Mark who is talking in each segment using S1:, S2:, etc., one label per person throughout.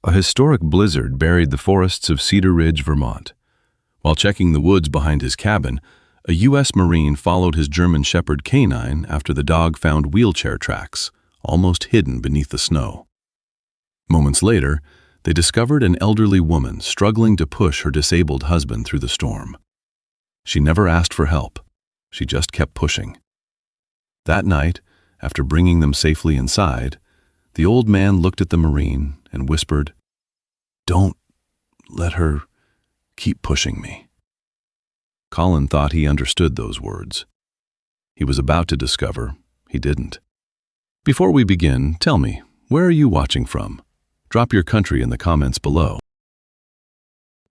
S1: A historic blizzard buried the forests of Cedar Ridge, Vermont. While checking the woods behind his cabin, a U.S. Marine followed his German Shepherd canine after the dog found wheelchair tracks, almost hidden beneath the snow. Moments later, they discovered an elderly woman struggling to push her disabled husband through the storm. She never asked for help. She just kept pushing. That night, after bringing them safely inside, the old man looked at the Marine and whispered, "Don't let her keep pushing me." Colin thought he understood those words. He was about to discover he didn't. Before we begin, tell me, where are you watching from? Drop your country in the comments below.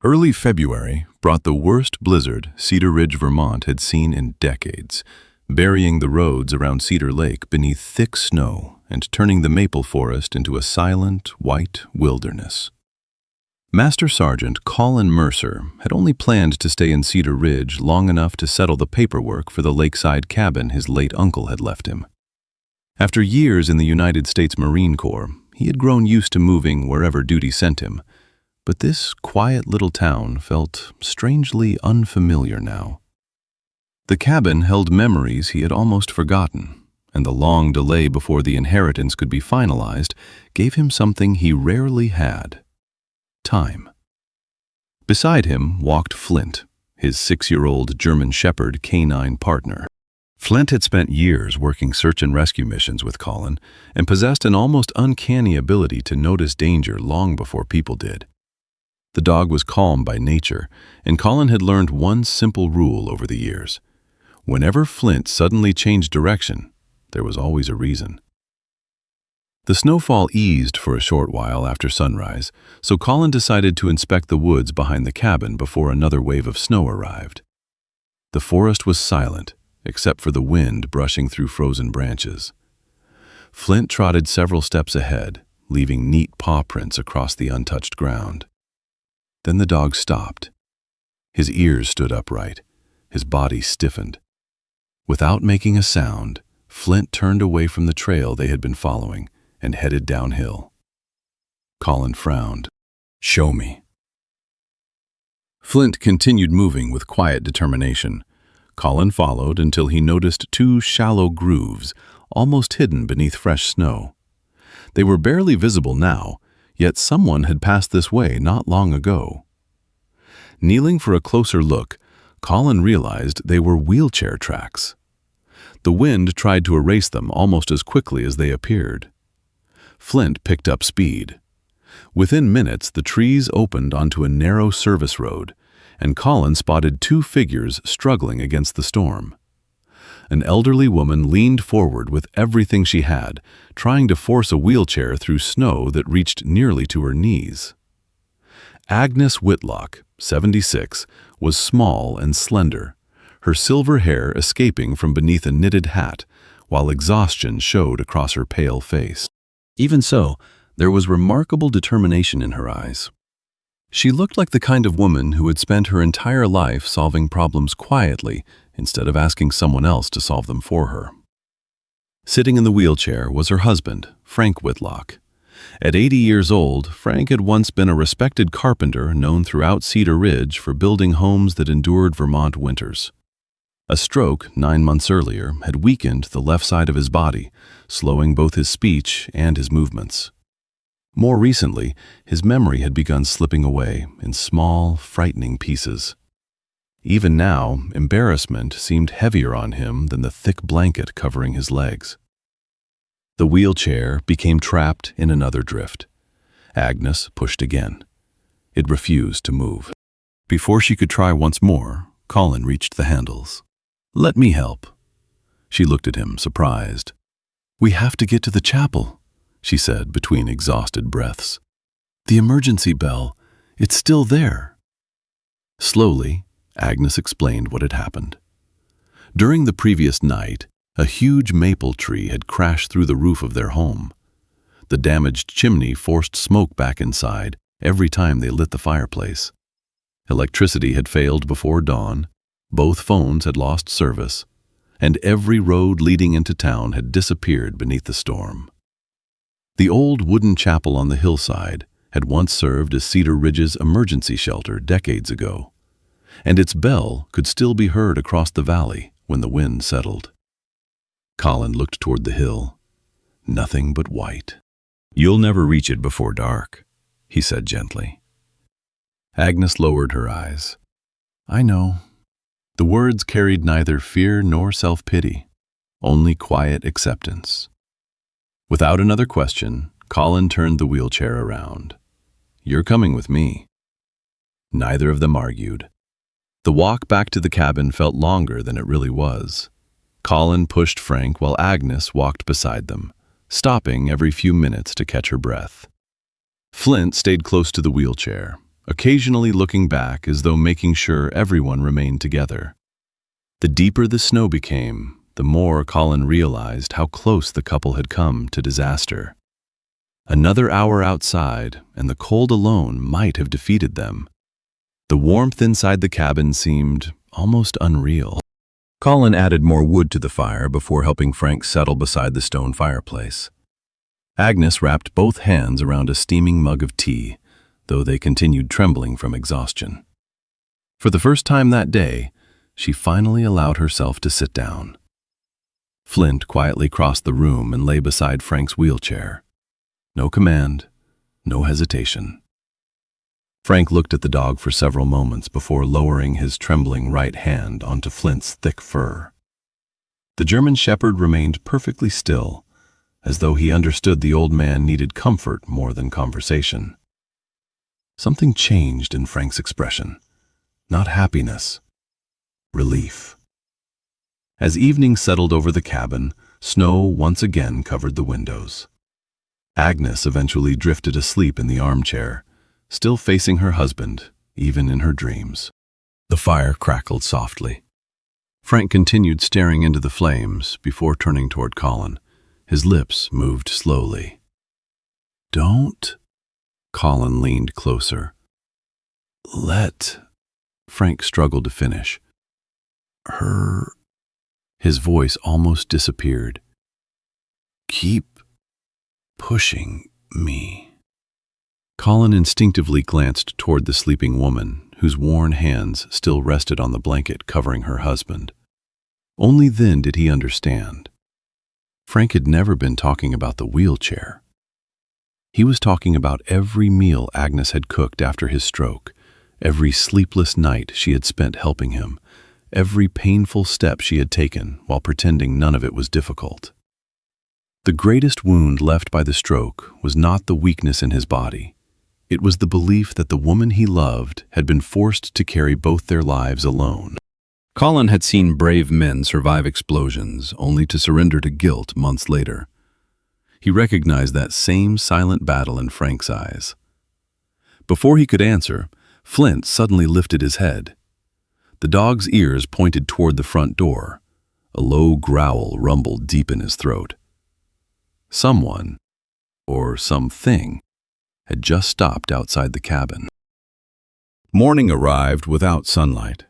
S1: Early February brought the worst blizzard Cedar Ridge, Vermont had seen in decades, burying the roads around Cedar Lake beneath thick snow and turning the maple forest into a silent, white wilderness. Master Sergeant Colin Mercer had only planned to stay in Cedar Ridge long enough to settle the paperwork for the lakeside cabin his late uncle had left him. After years in the United States Marine Corps, he had grown used to moving wherever duty sent him, but this quiet little town felt strangely unfamiliar now. The cabin held memories he had almost forgotten, and the long delay before the inheritance could be finalized gave him something he rarely had: time. Beside him walked Flint, his 6-year-old German Shepherd canine partner. Flint had spent years working search and rescue missions with Colin and possessed an almost uncanny ability to notice danger long before people did. The dog was calm by nature, and Colin had learned one simple rule over the years. Whenever Flint suddenly changed direction, there was always a reason. The snowfall eased for a short while after sunrise, so Colin decided to inspect the woods behind the cabin before another wave of snow arrived. The forest was silent, except for the wind brushing through frozen branches. Flint trotted several steps ahead, leaving neat paw prints across the untouched ground. Then the dog stopped. His ears stood upright, his body stiffened. Without making a sound, Flint turned away from the trail they had been following and headed downhill. Colin frowned. "Show me." Flint continued moving with quiet determination. Colin followed until he noticed 2 shallow grooves, almost hidden beneath fresh snow. They were barely visible now, yet someone had passed this way not long ago. Kneeling for a closer look, Colin realized they were wheelchair tracks. The wind tried to erase them almost as quickly as they appeared. Flint picked up speed. Within minutes, the trees opened onto a narrow service road, and Colin spotted 2 figures struggling against the storm. An elderly woman leaned forward with everything she had, trying to force a wheelchair through snow that reached nearly to her knees. Agnes Whitlock, 76, was small and slender, her silver hair escaping from beneath a knitted hat, while exhaustion showed across her pale face. Even so, there was remarkable determination in her eyes. She looked like the kind of woman who had spent her entire life solving problems quietly instead of asking someone else to solve them for her. Sitting in the wheelchair was her husband, Frank Whitlock. At 80 years old, Frank had once been a respected carpenter known throughout Cedar Ridge for building homes that endured Vermont winters. A stroke 9 months earlier had weakened the left side of his body, slowing both his speech and his movements. More recently, his memory had begun slipping away in small, frightening pieces. Even now, embarrassment seemed heavier on him than the thick blanket covering his legs. The wheelchair became trapped in another drift. Agnes pushed again. It refused to move. Before she could try once more, Colin reached the handles. "Let me help." She looked at him, surprised. "We have to get to the chapel," she said between exhausted breaths. "The emergency bell, it's still there." Slowly, Agnes explained what had happened. During the previous night, a huge maple tree had crashed through the roof of their home. The damaged chimney forced smoke back inside every time they lit the fireplace. Electricity had failed before dawn, both phones had lost service, and every road leading into town had disappeared beneath the storm. The old wooden chapel on the hillside, had once served as Cedar Ridge's emergency shelter decades ago, and its bell could still be heard across the valley when the wind settled. Colin looked toward the hill. Nothing but white. "You'll never reach it before dark," he said gently. Agnes lowered her eyes. "I know." The words carried neither fear nor self-pity, only quiet acceptance. Without another question, Colin turned the wheelchair around. "You're coming with me." Neither of them argued. The walk back to the cabin felt longer than it really was. Colin pushed Frank while Agnes walked beside them, stopping every few minutes to catch her breath. Flint stayed close to the wheelchair, occasionally looking back as though making sure everyone remained together. The deeper the snow became, the more Colin realized how close the couple had come to disaster. Another hour outside, and the cold alone might have defeated them. The warmth inside the cabin seemed almost unreal. Colin added more wood to the fire before helping Frank settle beside the stone fireplace. Agnes wrapped both hands around a steaming mug of tea, though they continued trembling from exhaustion. For the first time that day, she finally allowed herself to sit down. Flint quietly crossed the room and lay beside Frank's wheelchair. No command, no hesitation. Frank looked at the dog for several moments before lowering his trembling right hand onto Flint's thick fur. The German Shepherd remained perfectly still, as though he understood the old man needed comfort more than conversation. Something changed in Frank's expression. Not happiness, relief. As evening settled over the cabin, snow once again covered the windows. Agnes eventually drifted asleep in the armchair, still facing her husband, even in her dreams. The fire crackled softly. Frank continued staring into the flames before turning toward Colin. His lips moved slowly. "Don't." Colin leaned closer. "Let." Frank struggled to finish. "Her." His voice almost disappeared. "Keep pushing me." Colin instinctively glanced toward the sleeping woman, whose worn hands still rested on the blanket covering her husband. Only then did he understand. Frank had never been talking about the wheelchair. He was talking about every meal Agnes had cooked after his stroke, every sleepless night she had spent helping him, every painful step she had taken while pretending none of it was difficult. The greatest wound left by the stroke was not the weakness in his body. It was the belief that the woman he loved had been forced to carry both their lives alone. Colin had seen brave men survive explosions only to surrender to guilt months later. He recognized that same silent battle in Frank's eyes. Before he could answer, Flint suddenly lifted his head. The dog's ears pointed toward the front door. A low growl rumbled deep in his throat. Someone, or something, had just stopped outside the cabin. Morning arrived without sunlight.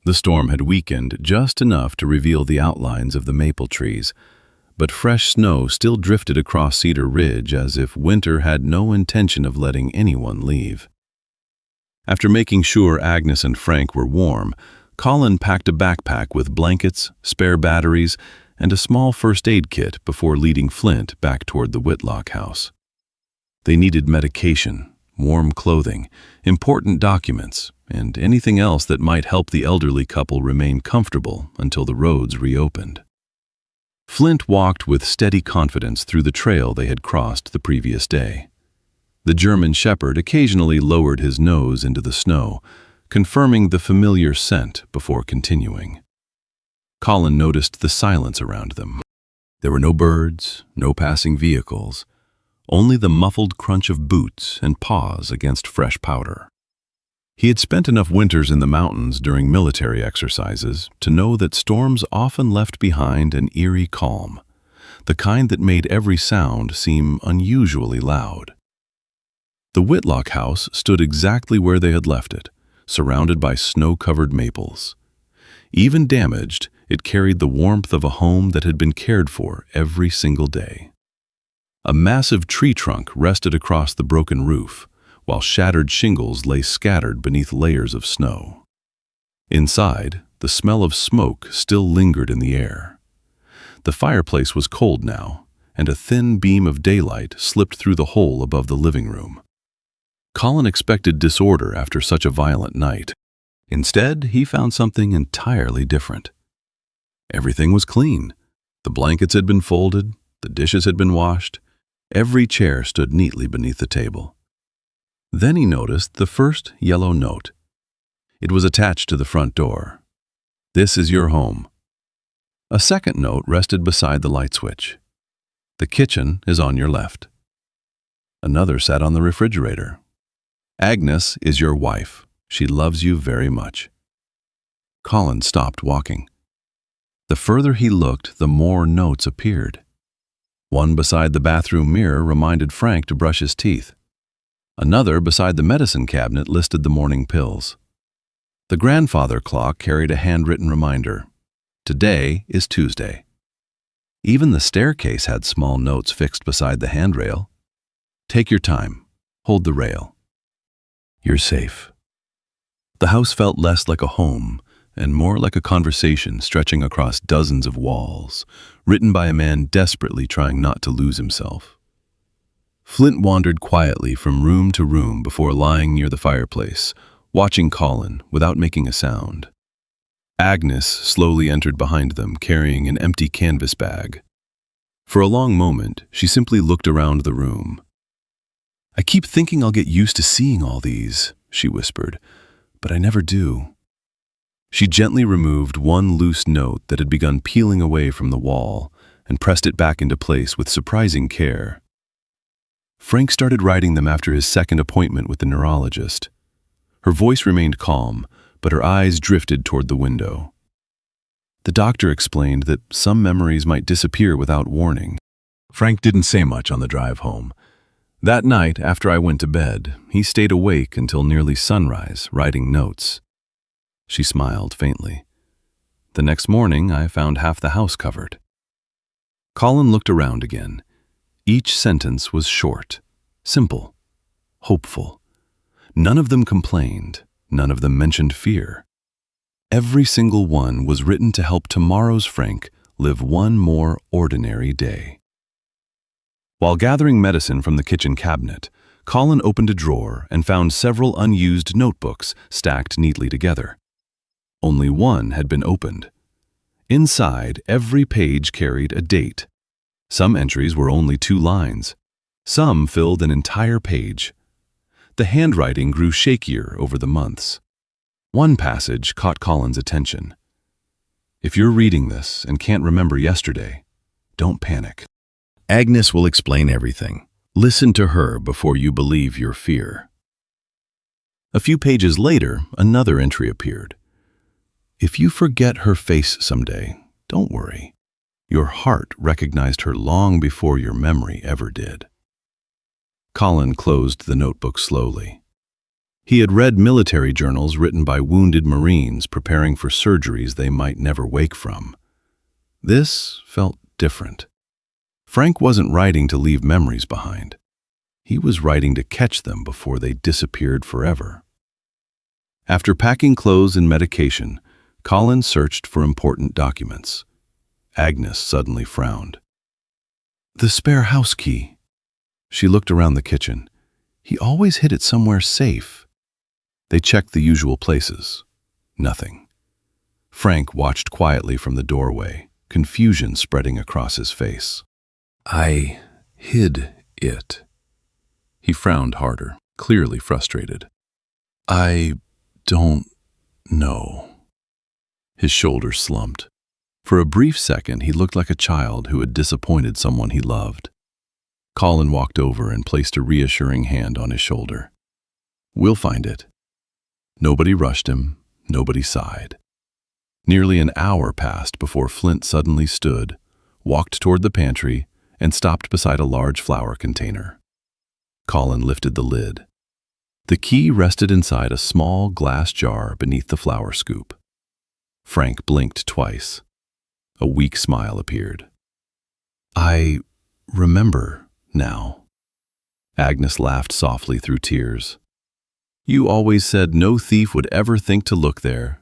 S1: The storm had weakened just enough to reveal the outlines of the maple trees, but fresh snow still drifted across Cedar Ridge as if winter had no intention of letting anyone leave. After making sure Agnes and Frank were warm, Colin packed a backpack with blankets, spare batteries, and a small first aid kit before leading Flint back toward the Whitlock house. They needed medication, warm clothing, important documents, and anything else that might help the elderly couple remain comfortable until the roads reopened. Flint walked with steady confidence through the trail they had crossed the previous day. The German Shepherd occasionally lowered his nose into the snow, confirming the familiar scent before continuing. Colin noticed the silence around them. There were no birds, no passing vehicles, only the muffled crunch of boots and paws against fresh powder. He had spent enough winters in the mountains during military exercises to know that storms often left behind an eerie calm, the kind that made every sound seem unusually loud. The Whitlock house stood exactly where they had left it, surrounded by snow-covered maples. Even damaged, it carried the warmth of a home that had been cared for every single day. A massive tree trunk rested across the broken roof, while shattered shingles lay scattered beneath layers of snow. Inside, the smell of smoke still lingered in the air. The fireplace was cold now, and a thin beam of daylight slipped through the hole above the living room. Colin expected disorder after such a violent night. Instead, he found something entirely different. Everything was clean. The blankets had been folded, the dishes had been washed, every chair stood neatly beneath the table. Then he noticed the first yellow note. It was attached to the front door. "This is your home." A second note rested beside the light switch. "The kitchen is on your left." Another sat on the refrigerator. "Agnes is your wife. She loves you very much." Colin stopped walking. The further he looked, the more notes appeared. One beside the bathroom mirror reminded Frank to brush his teeth. Another beside the medicine cabinet listed the morning pills. The grandfather clock carried a handwritten reminder. "Today is Tuesday." Even the staircase had small notes fixed beside the handrail. "Take your time. Hold the rail. You're safe." The house felt less like a home and more like a conversation stretching across dozens of walls, written by a man desperately trying not to lose himself. Flint wandered quietly from room to room before lying near the fireplace, watching Colin without making a sound. Agnes slowly entered behind them, carrying an empty canvas bag. For a long moment, she simply looked around the room. "I keep thinking I'll get used to seeing all these," she whispered, "but I never do." She gently removed one loose note that had begun peeling away from the wall and pressed it back into place with surprising care. Frank started writing them after his second appointment with the neurologist. Her voice remained calm, but her eyes drifted toward the window. The doctor explained that some memories might disappear without warning. Frank didn't say much on the drive home. That night, after I went to bed, he stayed awake until nearly sunrise, writing notes. She smiled faintly. The next morning, I found half the house covered. Colin looked around again. Each sentence was short, simple, hopeful. None of them complained. None of them mentioned fear. Every single one was written to help tomorrow's Frank live one more ordinary day. While gathering medicine from the kitchen cabinet, Colin opened a drawer and found several unused notebooks stacked neatly together. Only one had been opened. Inside, every page carried a date. Some entries were only 2 lines. Some filled an entire page. The handwriting grew shakier over the months. One passage caught Colin's attention. "If you're reading this and can't remember yesterday, don't panic. Agnes will explain everything. Listen to her before you believe your fear." A few pages later, another entry appeared. "If you forget her face someday, don't worry. Your heart recognized her long before your memory ever did." Colin closed the notebook slowly. He had read military journals written by wounded Marines preparing for surgeries they might never wake from. This felt different. Frank wasn't writing to leave memories behind. He was writing to catch them before they disappeared forever. After packing clothes and medication, Colin searched for important documents. Agnes suddenly frowned. "The spare house key." She looked around the kitchen. "He always hid it somewhere safe." They checked the usual places. Nothing. Frank watched quietly from the doorway, confusion spreading across his face. "I hid it." He frowned harder, clearly frustrated. "I don't know." His shoulders slumped. For a brief second, he looked like a child who had disappointed someone he loved. Colin walked over and placed a reassuring hand on his shoulder. "We'll find it." Nobody rushed him. Nobody sighed. Nearly an hour passed before Flint suddenly stood, walked toward the pantry, and stopped beside a large flour container. Colin lifted the lid. The key rested inside a small glass jar beneath the flour scoop. Frank blinked twice. A weak smile appeared. "I remember now." Agnes laughed softly through tears. "You always said no thief would ever think to look there."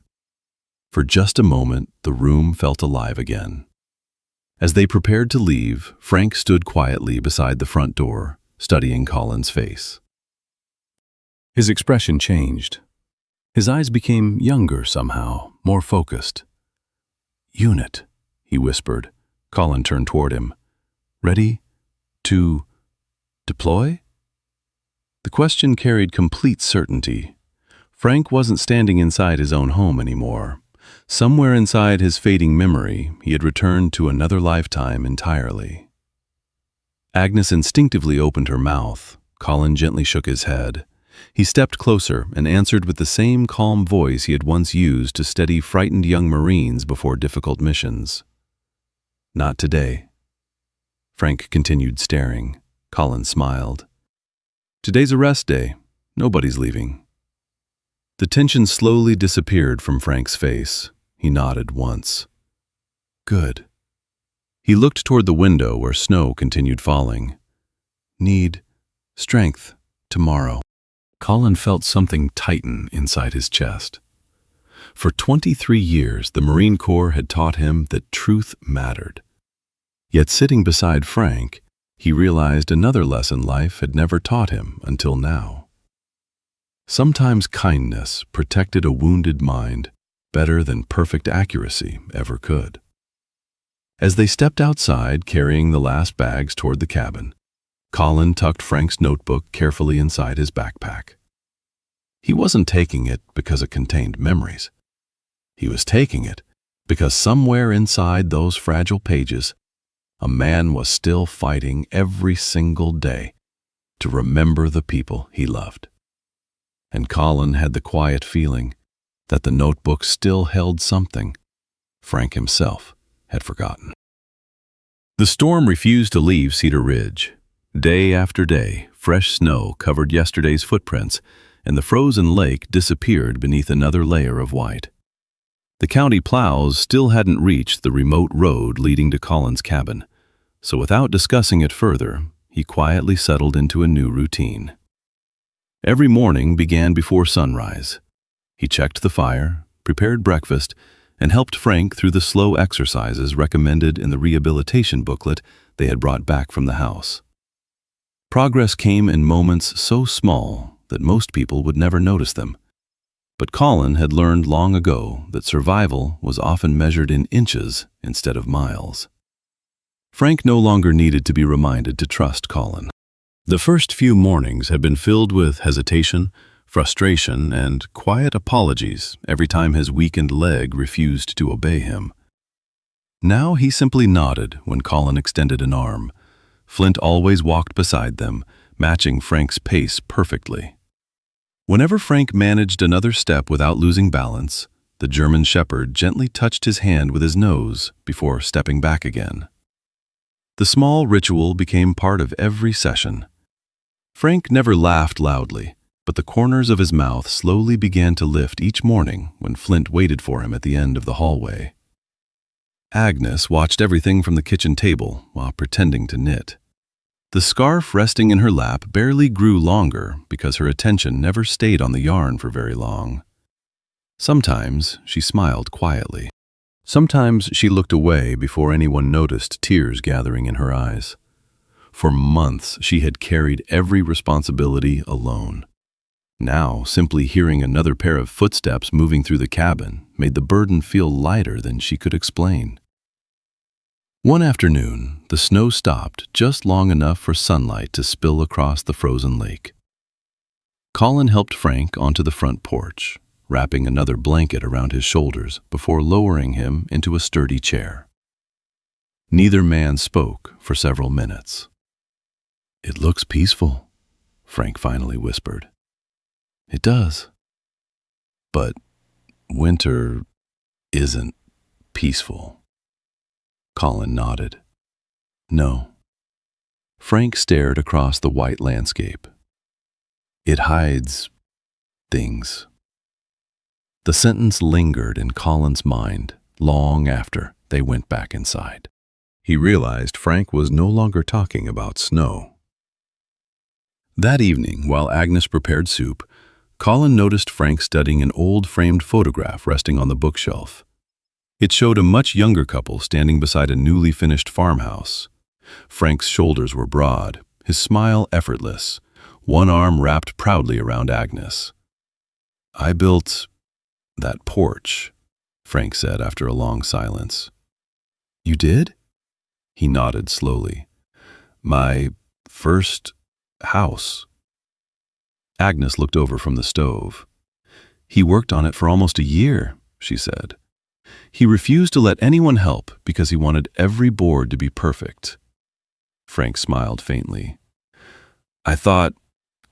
S1: For just a moment, the room felt alive again. As they prepared to leave, Frank stood quietly beside the front door, studying Colin's face. His expression changed. His eyes became younger somehow, more focused. "Unit," he whispered. Colin turned toward him. "Ready to deploy?" The question carried complete certainty. Frank wasn't standing inside his own home anymore. Somewhere inside his fading memory, he had returned to another lifetime entirely. Agnes instinctively opened her mouth. Colin gently shook his head. He stepped closer and answered with the same calm voice he had once used to steady frightened young Marines before difficult missions. "Not today." Frank continued staring. Colin smiled. "Today's a rest day. Nobody's leaving." The tension slowly disappeared from Frank's face. He nodded once. "Good." He looked toward the window where snow continued falling. "Need strength tomorrow." Colin felt something tighten inside his chest. For 23 years, the Marine Corps had taught him that truth mattered. Yet sitting beside Frank, he realized another lesson life had never taught him until now. Sometimes kindness protected a wounded mind better than perfect accuracy ever could. As they stepped outside, carrying the last bags toward the cabin, Colin tucked Frank's notebook carefully inside his backpack. He wasn't taking it because it contained memories. He was taking it because somewhere inside those fragile pages, a man was still fighting every single day to remember the people he loved. And Colin had the quiet feeling that the notebook still held something Frank himself had forgotten. The storm refused to leave Cedar Ridge. Day after day, fresh snow covered yesterday's footprints, and the frozen lake disappeared beneath another layer of white. The county plows still hadn't reached the remote road leading to Colin's cabin, so without discussing it further, he quietly settled into a new routine. Every morning began before sunrise. He checked the fire, prepared breakfast, and helped Frank through the slow exercises recommended in the rehabilitation booklet they had brought back from the house. Progress came in moments so small that most people would never notice them. But Colin had learned long ago that survival was often measured in inches instead of miles. Frank no longer needed to be reminded to trust Colin. The first few mornings had been filled with hesitation, frustration, and quiet apologies every time his weakened leg refused to obey him. Now he simply nodded when Colin extended an arm. Flint always walked beside them, matching Frank's pace perfectly. Whenever Frank managed another step without losing balance, the German shepherd gently touched his hand with his nose before stepping back again. The small ritual became part of every session. Frank never laughed loudly, but the corners of his mouth slowly began to lift each morning when Flint waited for him at the end of the hallway. Agnes watched everything from the kitchen table while pretending to knit. The scarf resting in her lap barely grew longer because her attention never stayed on the yarn for very long. Sometimes she smiled quietly. Sometimes she looked away before anyone noticed tears gathering in her eyes. For months she had carried every responsibility alone. Now, simply hearing another pair of footsteps moving through the cabin made the burden feel lighter than she could explain. One afternoon, the snow stopped just long enough for sunlight to spill across the frozen lake. Colin helped Frank onto the front porch, wrapping another blanket around his shoulders before lowering him into a sturdy chair. Neither man spoke for several minutes. "It looks peaceful," Frank finally whispered. "It does. But winter isn't peaceful." Colin nodded. "No." Frank stared across the white landscape. "It hides things." The sentence lingered in Colin's mind long after they went back inside. He realized Frank was no longer talking about snow. That evening, while Agnes prepared soup, Colin noticed Frank studying an old framed photograph resting on the bookshelf. It showed a much younger couple standing beside a newly finished farmhouse. Frank's shoulders were broad, his smile effortless, one arm wrapped proudly around Agnes. "I built that porch," Frank said after a long silence. "You did?" He nodded slowly. "My first house." Agnes looked over from the stove. "He worked on it for almost a year," she said. "He refused to let anyone help because he wanted every board to be perfect." Frank smiled faintly. "I thought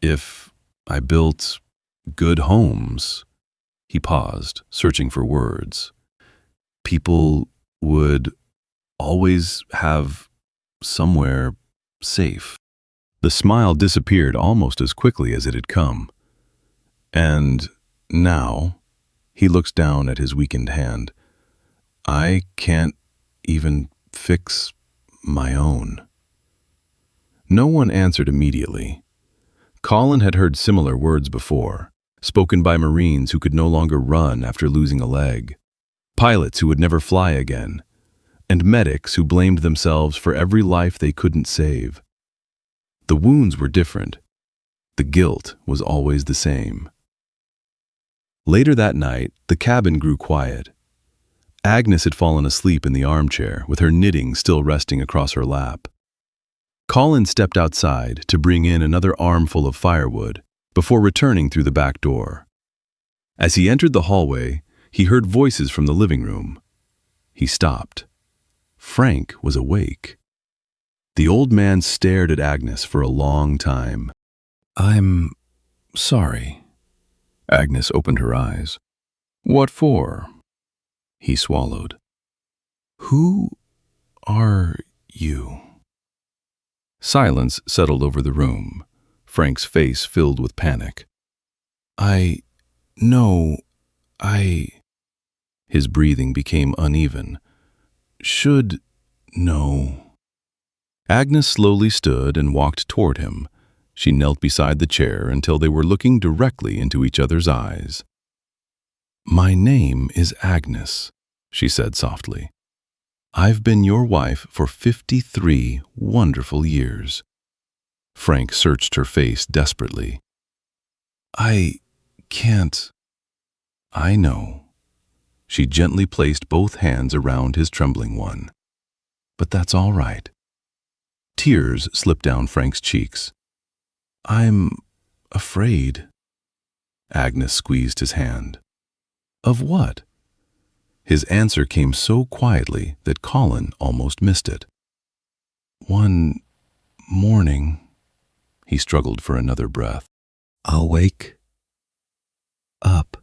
S1: if I built good homes," he paused, searching for words, "people would always have somewhere safe." The smile disappeared almost as quickly as it had come. "And now," he looks down at his weakened hand, "I can't even fix my own." No one answered immediately. Colin had heard similar words before, spoken by Marines who could no longer run after losing a leg, pilots who would never fly again, and medics who blamed themselves for every life they couldn't save. The wounds were different. The guilt was always the same. Later that night, the cabin grew quiet. Agnes had fallen asleep in the armchair, with her knitting still resting across her lap. Colin stepped outside to bring in another armful of firewood before returning through the back door. As he entered the hallway, he heard voices from the living room. He stopped. Frank was awake. The old man stared at Agnes for a long time. "I'm sorry." Agnes opened her eyes. "What for?" He swallowed. "Who are you?" Silence settled over the room, Frank's face filled with panic. "I know I—" His breathing became uneven. "Should know." Agnes slowly stood and walked toward him. She knelt beside the chair until they were looking directly into each other's eyes. "My name is Agnes," she said softly. "I've been your wife for 53 wonderful years." Frank searched her face desperately. "I can't." "I know." She gently placed both hands around his trembling one. "But that's all right." Tears slipped down Frank's cheeks. "I'm afraid." Agnes squeezed his hand. "Of what?" His answer came so quietly that Colin almost missed it. "One morning," he struggled for another breath, "I'll wake up."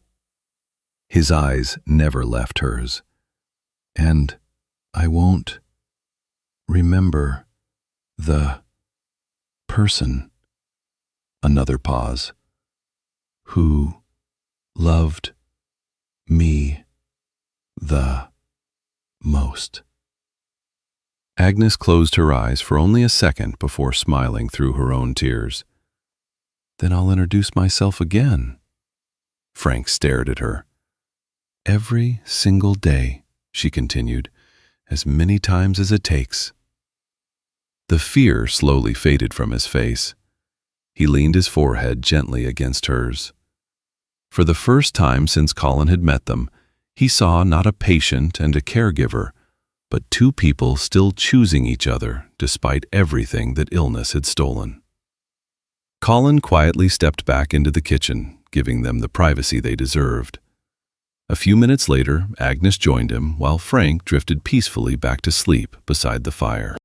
S1: His eyes never left hers. "And I won't remember the person," another pause, "who loved me the most." Agnes closed her eyes for only a second before smiling through her own tears. "Then I'll introduce myself again." Frank stared at her. "Every single day," she continued, "as many times as it takes." The fear slowly faded from his face. He leaned his forehead gently against hers. For the first time since Colin had met them, he saw not a patient and a caregiver, but two people still choosing each other despite everything that illness had stolen. Colin quietly stepped back into the kitchen, giving them the privacy they deserved. A few minutes later, Agnes joined him while Frank drifted peacefully back to sleep beside the fire.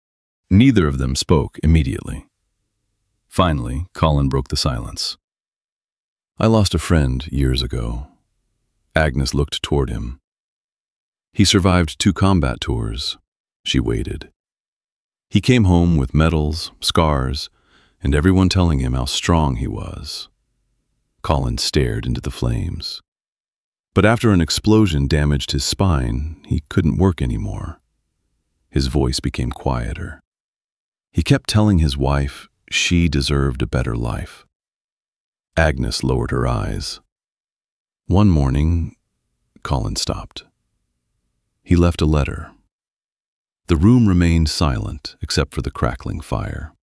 S1: Neither of them spoke immediately. Finally, Colin broke the silence. "I lost a friend years ago." Agnes looked toward him. "He survived 2 combat tours." She waited. "He came home with medals, scars, and everyone telling him how strong he was." Colin stared into the flames. "But after an explosion damaged his spine, he couldn't work anymore." His voice became quieter. "He kept telling his wife she deserved a better life. Agnes lowered her eyes. One morning, Colin stopped. He left a letter. The room remained silent except for the crackling fire.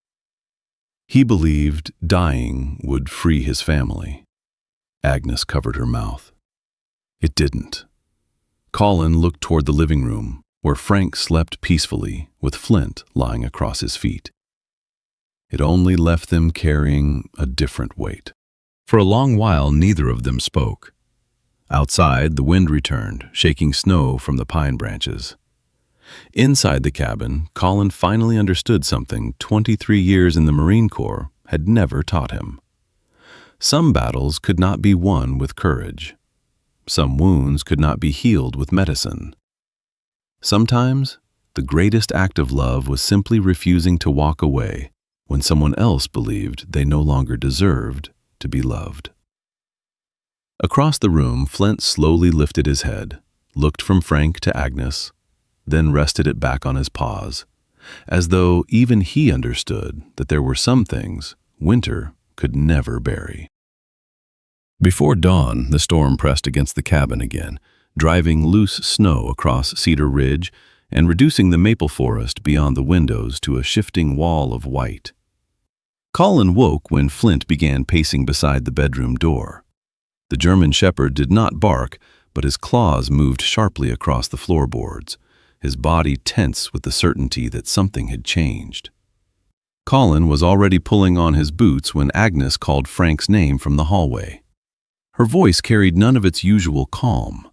S1: He believed dying would free his family. Agnes covered her mouth. It didn't. Colin looked toward the living room, where Frank slept peacefully with Flint lying across his feet. It only left them carrying a different weight. For a long while, neither of them spoke. Outside, the wind returned, shaking snow from the pine branches. Inside the cabin, Colin finally understood something 23 years in the Marine Corps had never taught him. Some battles could not be won with courage. Some wounds could not be healed with medicine. Sometimes, the greatest act of love was simply refusing to walk away when someone else believed they no longer deserved to be loved. Across the room, Flint slowly lifted his head, looked from Frank to Agnes, then rested it back on his paws, as though even he understood that there were some things winter could never bury. Before dawn, the storm pressed against the cabin again, driving loose snow across Cedar Ridge and reducing the maple forest beyond the windows to a shifting wall of white. Colin woke when Flint began pacing beside the bedroom door. The German shepherd did not bark, but his claws moved sharply across the floorboards, his body tense with the certainty that something had changed. Colin was already pulling on his boots when Agnes called Frank's name from the hallway. Her voice carried none of its usual calm.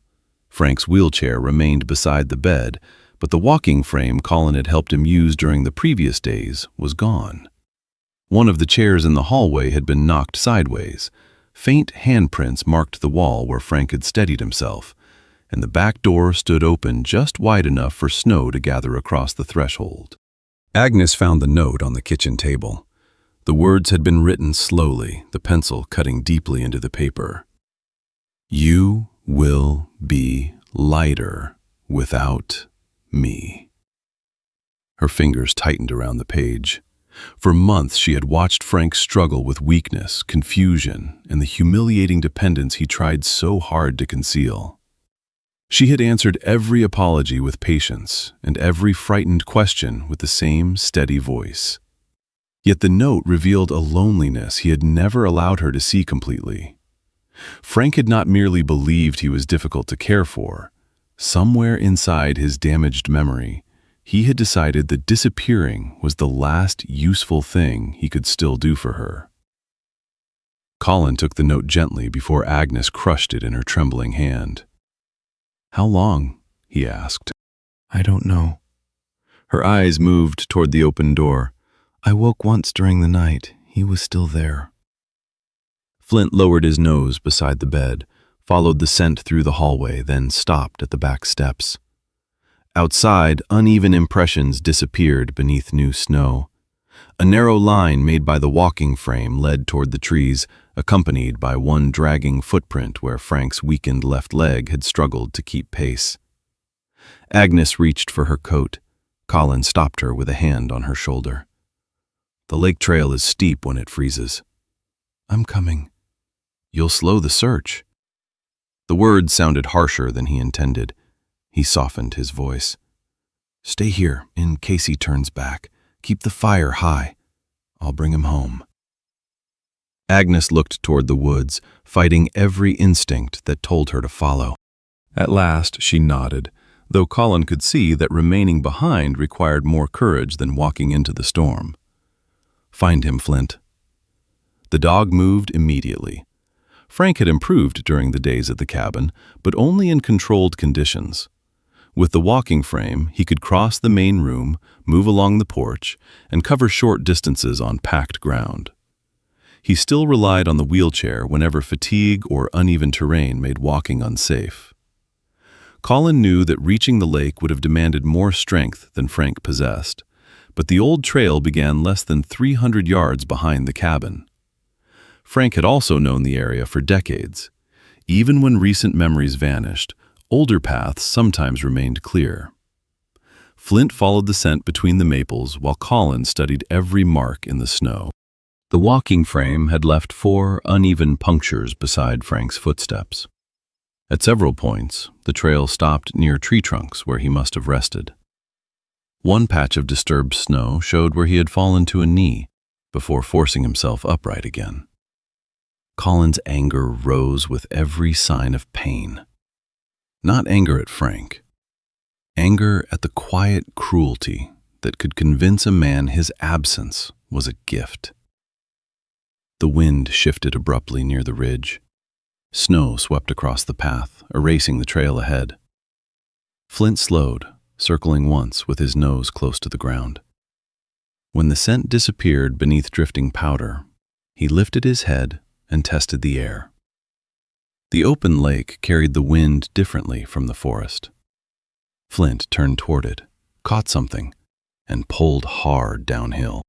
S1: Frank's wheelchair remained beside the bed, but the walking frame Colin had helped him use during the previous days was gone. One of the chairs in the hallway had been knocked sideways. Faint handprints marked the wall where Frank had steadied himself, and the back door stood open just wide enough for snow to gather across the threshold. Agnes found the note on the kitchen table. The words had been written slowly, the pencil cutting deeply into the paper. "You will be lighter without me." Her fingers tightened around the page. For months she had watched Frank struggle with weakness, confusion, and the humiliating dependence he tried so hard to conceal. She had answered every apology with patience and every frightened question with the same steady voice. Yet the note revealed a loneliness he had never allowed her to see completely. Frank had not merely believed he was difficult to care for. Somewhere inside his damaged memory, he had decided that disappearing was the last useful thing he could still do for her. Colin took the note gently before Agnes crushed it in her trembling hand. "How long?" he asked. "I don't know." Her eyes moved toward the open door. "I woke once during the night. He was still there." Flint lowered his nose beside the bed, followed the scent through the hallway, then stopped at the back steps. Outside, uneven impressions disappeared beneath new snow. A narrow line made by the walking frame led toward the trees, accompanied by one dragging footprint where Frank's weakened left leg had struggled to keep pace. Agnes reached for her coat. Colin stopped her with a hand on her shoulder. "The lake trail is steep when it freezes." "I'm coming." "You'll slow the search." The words sounded harsher than he intended. He softened his voice. "Stay here in case he turns back. Keep the fire high. I'll bring him home." Agnes looked toward the woods, fighting every instinct that told her to follow. At last she nodded, though Colin could see that remaining behind required more courage than walking into the storm. "Find him, Flint." The dog moved immediately. Frank had improved during the days at the cabin, but only in controlled conditions. With the walking frame, he could cross the main room, move along the porch, and cover short distances on packed ground. He still relied on the wheelchair whenever fatigue or uneven terrain made walking unsafe. Colin knew that reaching the lake would have demanded more strength than Frank possessed, but the old trail began less than 300 yards behind the cabin. Frank had also known the area for decades. Even when recent memories vanished, older paths sometimes remained clear. Flint followed the scent between the maples while Colin studied every mark in the snow. The walking frame had left 4 uneven punctures beside Frank's footsteps. At several points, the trail stopped near tree trunks where he must have rested. One patch of disturbed snow showed where he had fallen to a knee before forcing himself upright again. Colin's anger rose with every sign of pain. Not anger at Frank. Anger at the quiet cruelty that could convince a man his absence was a gift. The wind shifted abruptly near the ridge. Snow swept across the path, erasing the trail ahead. Flint slowed, circling once with his nose close to the ground. When the scent disappeared beneath drifting powder, he lifted his head and tested the air. The open lake carried the wind differently from the forest. Flint turned toward it, caught something, and pulled hard downhill.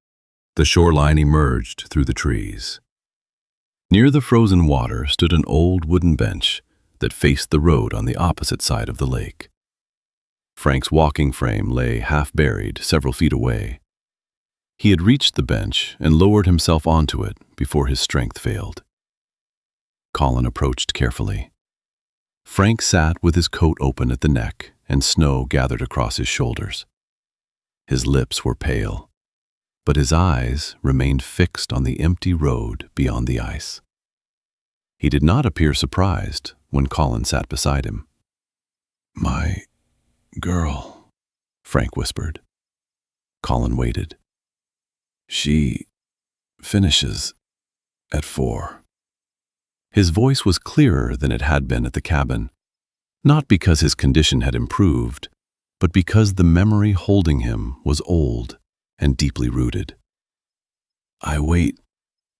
S1: The shoreline emerged through the trees. Near the frozen water stood an old wooden bench that faced the road on the opposite side of the lake. Frank's walking frame lay half-buried several feet away. He had reached the bench and lowered himself onto it before his strength failed. Colin approached carefully. Frank sat with his coat open at the neck and snow gathered across his shoulders. His lips were pale, but his eyes remained fixed on the empty road beyond the ice. He did not appear surprised when Colin sat beside him. "My girl," Frank whispered. Colin waited. "She finishes at 4. His voice was clearer than it had been at the cabin, not because his condition had improved, but because the memory holding him was old and deeply rooted. "I wait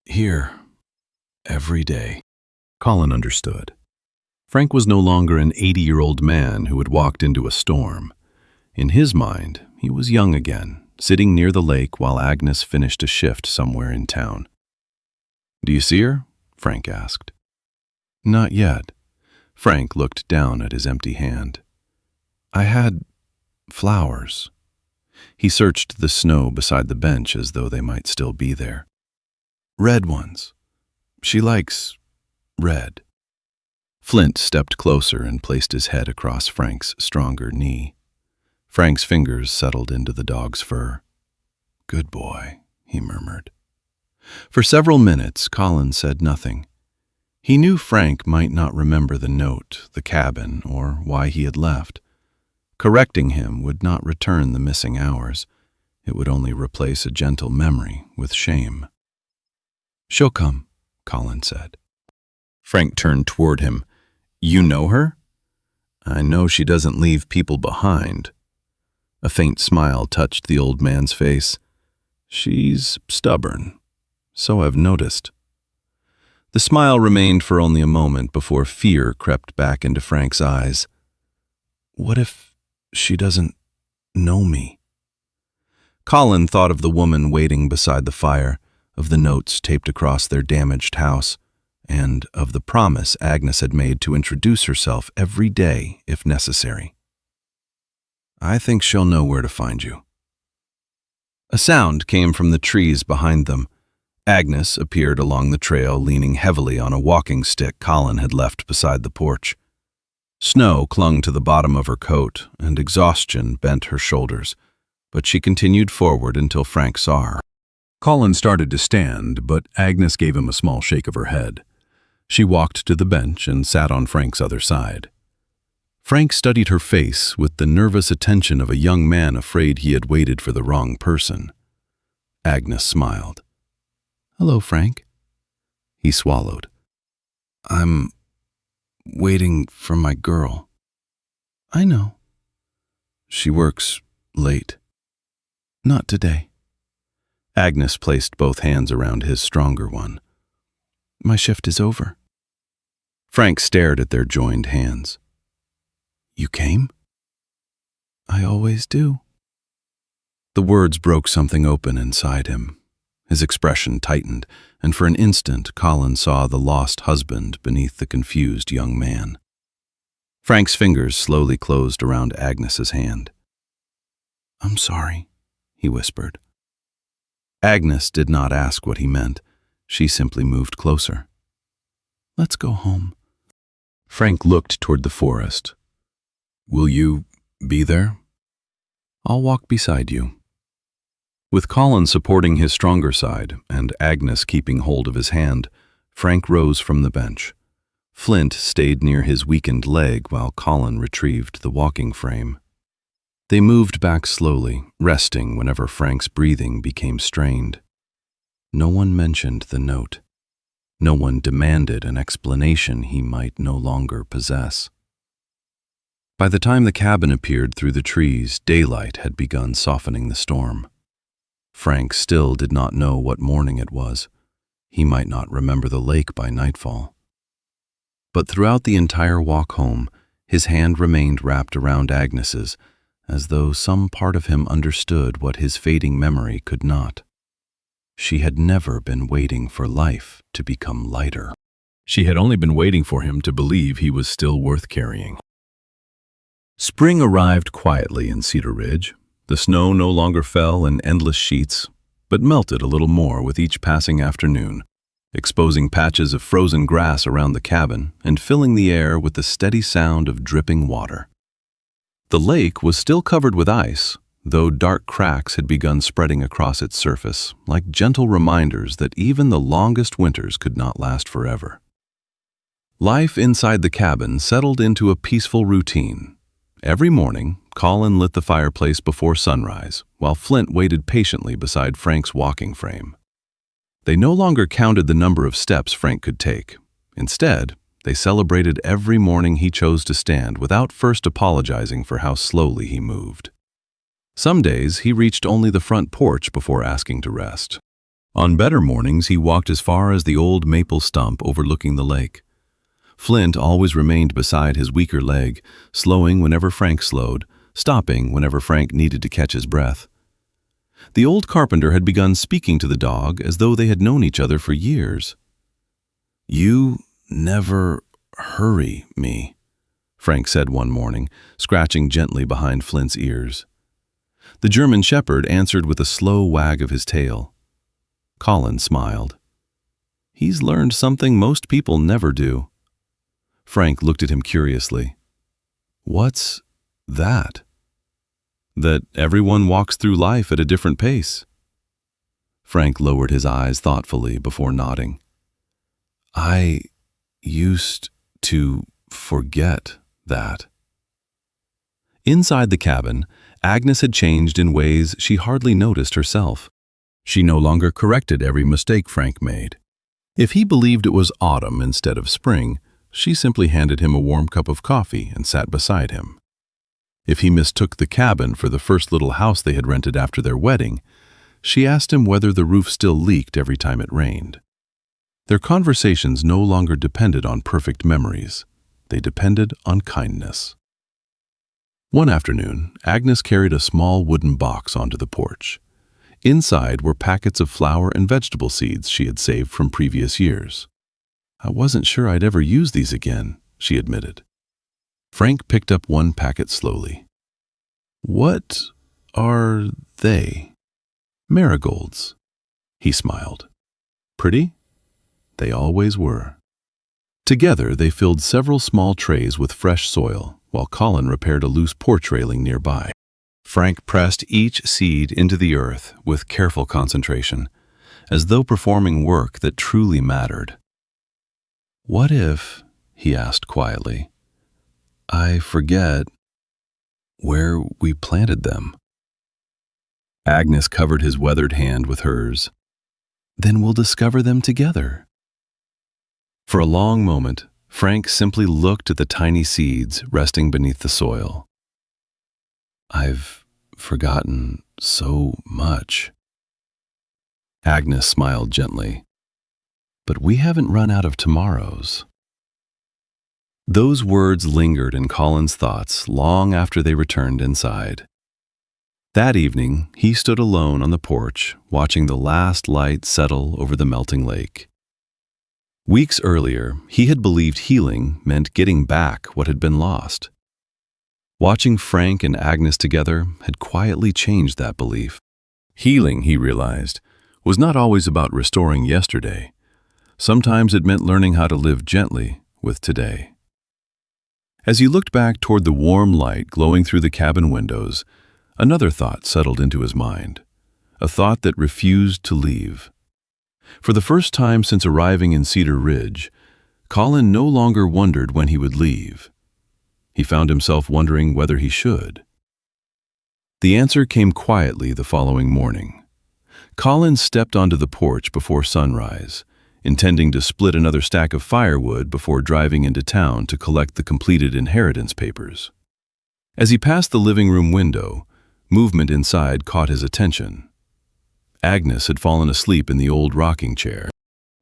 S1: here every day." Colin understood. Frank was no longer an 80-year-old man who had walked into a storm. In his mind, he was young again, sitting near the lake while Agnes finished a shift somewhere in town. "Do you see her?" Frank asked. "Not yet." Frank looked down at his empty hand. "I had flowers." He searched the snow beside the bench as though they might still be there. "Red ones. She likes red." Flint stepped closer and placed his head across Frank's stronger knee. Frank's fingers settled into the dog's fur. "Good boy," he murmured. For several minutes, Colin said nothing. He knew Frank might not remember the note, the cabin, or why he had left. Correcting him would not return the missing hours. It would only replace a gentle memory with shame. "She'll come," Colin said. Frank turned toward him. "You know her?" "I know she doesn't leave people behind." A faint smile touched the old man's face. "She's stubborn. So I've noticed." The smile remained for only a moment before fear crept back into Frank's eyes. "What if she doesn't know me?" Colin thought of the woman waiting beside the fire, of the notes taped across their damaged house, and of the promise Agnes had made to introduce herself every day if necessary. "I think she'll know where to find you." A sound came from the trees behind them. Agnes appeared along the trail, leaning heavily on a walking stick Colin had left beside the porch. Snow clung to the bottom of her coat, and exhaustion bent her shoulders, but she continued forward until Frank saw her. Colin started to stand, but Agnes gave him a small shake of her head. She walked to the bench and sat on Frank's other side. Frank studied her face with the nervous attention of a young man afraid he had waited for the wrong person. Agnes smiled. "Hello, Frank." He swallowed. "I'm waiting for my girl." "I know." "She works late." "Not today." Agnes placed both hands around his stronger one. "My shift is over." Frank stared at their joined hands. "You came?" "I always do." The words broke something open inside him. His expression tightened, and for an instant Colin saw the lost husband beneath the confused young man. Frank's fingers slowly closed around Agnes's hand. "I'm sorry," he whispered. Agnes did not ask what he meant, She simply moved closer. "Let's go home." Frank looked toward the forest. "Will you be there?" "I'll walk beside you." With Colin supporting his stronger side and Agnes keeping hold of his hand, Frank rose from the bench. Flint stayed near his weakened leg while Colin retrieved the walking frame. They moved back slowly, resting whenever Frank's breathing became strained. No one mentioned the note. No one demanded an explanation he might no longer possess. By the time the cabin appeared through the trees, daylight had begun softening the storm. Frank still did not know what morning it was. He might not remember the lake by nightfall. But throughout the entire walk home, his hand remained wrapped around Agnes's, as though some part of him understood what his fading memory could not. She had never been waiting for life to become lighter. She had only been waiting for him to believe he was still worth carrying. Spring arrived quietly in Cedar Ridge. The snow no longer fell in endless sheets, but melted a little more with each passing afternoon, exposing patches of frozen grass around the cabin and filling the air with the steady sound of dripping water. The lake was still covered with ice, though dark cracks had begun spreading across its surface, like gentle reminders that even the longest winters could not last forever. Life inside the cabin settled into a peaceful routine. Every morning, Colin lit the fireplace before sunrise, while Flint waited patiently beside Frank's walking frame. They no longer counted the number of steps Frank could take. Instead, they celebrated every morning he chose to stand without first apologizing for how slowly he moved. Some days, he reached only the front porch before asking to rest. On better mornings, he walked as far as the old maple stump overlooking the lake. Flint always remained beside his weaker leg, slowing whenever Frank slowed, stopping whenever Frank needed to catch his breath. The old carpenter had begun speaking to the dog as though they had known each other for years. "You never hurry me," Frank said one morning, scratching gently behind Flint's ears. The German shepherd answered with a slow wag of his tail. Colin smiled. "He's learned something most people never do." Frank looked at him curiously. "What's that?" "That everyone walks through life at a different pace." Frank lowered his eyes thoughtfully before nodding. "I used to forget that." Inside the cabin, Agnes had changed in ways she hardly noticed herself. She no longer corrected every mistake Frank made. If he believed it was autumn instead of spring, she simply handed him a warm cup of coffee and sat beside him. If he mistook the cabin for the first little house they had rented after their wedding, she asked him whether the roof still leaked every time it rained. Their conversations no longer depended on perfect memories. They depended on kindness. One afternoon, Agnes carried a small wooden box onto the porch. Inside were packets of flower and vegetable seeds she had saved from previous years. "I wasn't sure I'd ever use these again," she admitted. Frank picked up one packet slowly. "What are they?" "Marigolds." He smiled. "Pretty?" They always were. Together, they filled several small trays with fresh soil, while Colin repaired a loose porch railing nearby. Frank pressed each seed into the earth with careful concentration, as though performing work that truly mattered. "What if," he asked quietly, "I forget where we planted them?" Agnes covered his weathered hand with hers. "Then we'll discover them together." For a long moment, Frank simply looked at the tiny seeds resting beneath the soil. "I've forgotten so much." Agnes smiled gently. "But we haven't run out of tomorrows." Those words lingered in Colin's thoughts long after they returned inside. That evening, he stood alone on the porch, watching the last light settle over the melting lake. Weeks earlier, he had believed healing meant getting back what had been lost. Watching Frank and Agnes together had quietly changed that belief. Healing, he realized, was not always about restoring yesterday, Sometimes it meant learning how to live gently with today. As he looked back toward the warm light glowing through the cabin windows, another thought settled into his mind, a thought that refused to leave. For the first time since arriving in Cedar Ridge, Colin no longer wondered when he would leave. He found himself wondering whether he should. The answer came quietly the following morning. Colin stepped onto the porch before sunrise, intending to split another stack of firewood before driving into town to collect the completed inheritance papers. As he passed the living room window, movement inside caught his attention. Agnes had fallen asleep in the old rocking chair.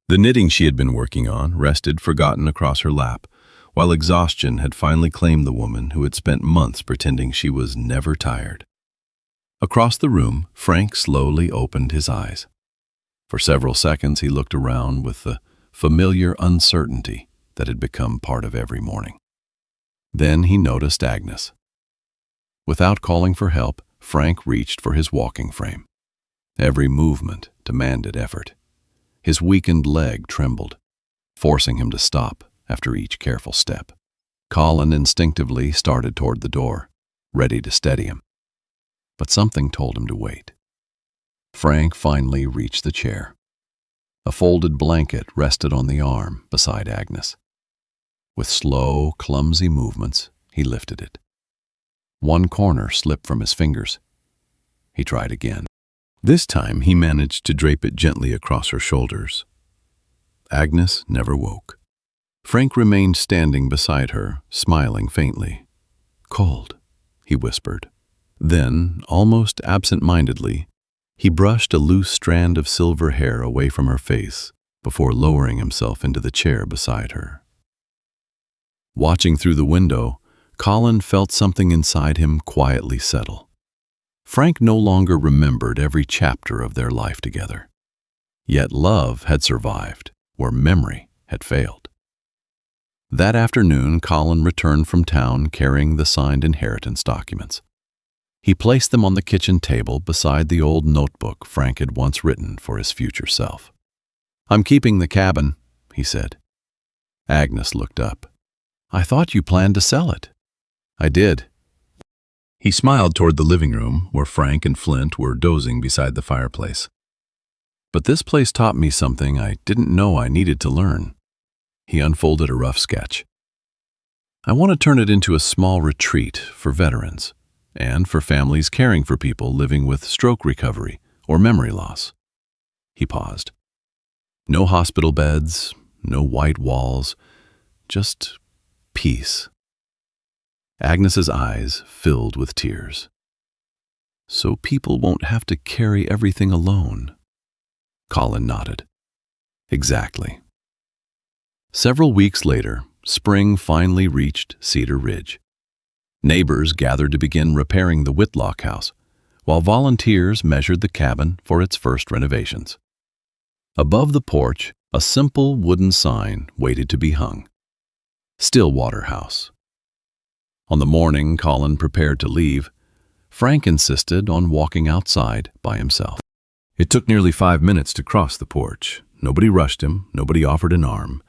S1: The knitting she had been working on rested forgotten across her lap, while exhaustion had finally claimed the woman who had spent months pretending she was never tired. Across the room, Frank slowly opened his eyes. For several seconds he looked around with the familiar uncertainty that had become part of every morning. Then he noticed Agnes. Without calling for help, Frank reached for his walking frame. Every movement demanded effort. His weakened leg trembled, forcing him to stop after each careful step. Colin instinctively started toward the door, ready to steady him. But something told him to wait. Frank finally reached the chair. A folded blanket rested on the arm beside Agnes. With slow, clumsy movements, he lifted it. One corner slipped from his fingers. He tried again. This time he managed to drape it gently across her shoulders. Agnes never woke. Frank remained standing beside her, smiling faintly. "Cold," he whispered. Then, almost absent-mindedly, he brushed a loose strand of silver hair away from her face before lowering himself into the chair beside her. Watching through the window, Colin felt something inside him quietly settle. Frank no longer remembered every chapter of their life together. Yet love had survived where memory had failed. That afternoon, Colin returned from town carrying the signed inheritance documents. He placed them on the kitchen table beside the old notebook Frank had once written for his future self. "I'm keeping the cabin," he said. Agnes looked up. "I thought you planned to sell it." "I did." He smiled toward the living room where Frank and Flint were dozing beside the fireplace. "But this place taught me something I didn't know I needed to learn." He unfolded a rough sketch. "I want to turn it into a small retreat for veterans and for families caring for people living with stroke recovery or memory loss." He paused. No hospital beds, no white walls, just peace. Agnes's eyes filled with tears. "So people won't have to carry everything alone." Colin nodded. "Exactly." Several weeks later, spring finally reached Cedar Ridge. Neighbors gathered to begin repairing the Whitlock house, while volunteers measured the cabin for its first renovations. Above the porch, a simple wooden sign waited to be hung. Stillwater House. On the morning Colin prepared to leave, Frank insisted on walking outside by himself. It took nearly 5 minutes to cross the porch. Nobody rushed him, nobody offered an arm.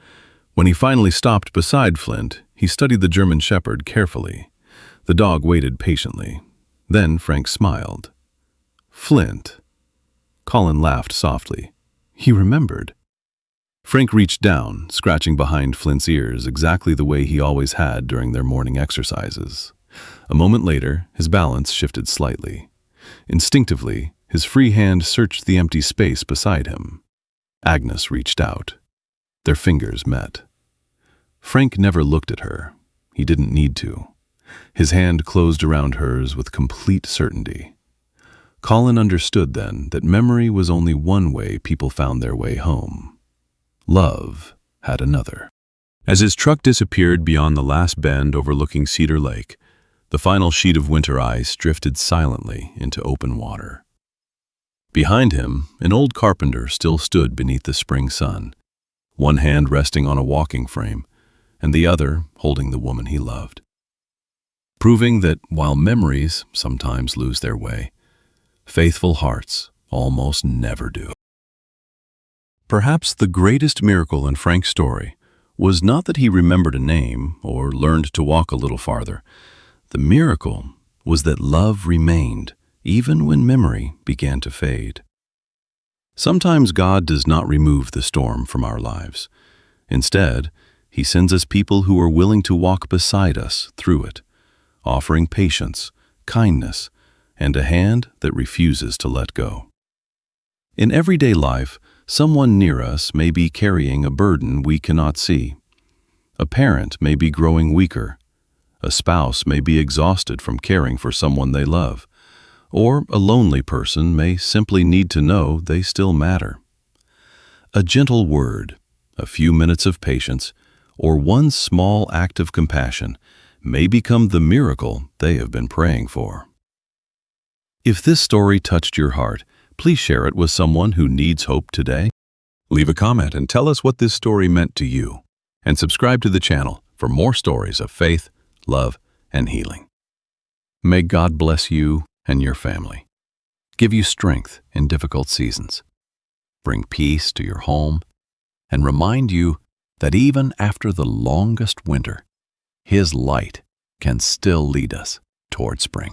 S1: When he finally stopped beside Flint, he studied the German Shepherd carefully. The dog waited patiently. Then Frank smiled. "Flint." Colin laughed softly. He remembered. Frank reached down, scratching behind Flint's ears exactly the way he always had during their morning exercises. A moment later, his balance shifted slightly. Instinctively, his free hand searched the empty space beside him. Agnes reached out. Their fingers met. Frank never looked at her. He didn't need to. His hand closed around hers with complete certainty. Colin understood then that memory was only one way people found their way home. Love had another. As his truck disappeared beyond the last bend overlooking Cedar Lake, the final sheet of winter ice drifted silently into open water. Behind him, an old carpenter still stood beneath the spring sun, one hand resting on a walking frame, and the other holding the woman he loved. Proving that while memories sometimes lose their way, faithful hearts almost never do. Perhaps the greatest miracle in Frank's story was not that he remembered a name or learned to walk a little farther. The miracle was that love remained, even when memory began to fade. Sometimes God does not remove the storm from our lives. Instead, He sends us people who are willing to walk beside us through it, offering patience, kindness, and a hand that refuses to let go. In everyday life, someone near us may be carrying a burden we cannot see. A parent may be growing weaker. A spouse may be exhausted from caring for someone they love. Or a lonely person may simply need to know they still matter. A gentle word, a few minutes of patience, or one small act of compassion may become the miracle they have been praying for. If this story touched your heart, please share it with someone who needs hope today. Leave a comment and tell us what this story meant to you. And subscribe to the channel for more stories of faith, love, and healing. May God bless you and your family, give you strength in difficult seasons, bring peace to your home, and remind you that even after the longest winter, His light can still lead us toward spring.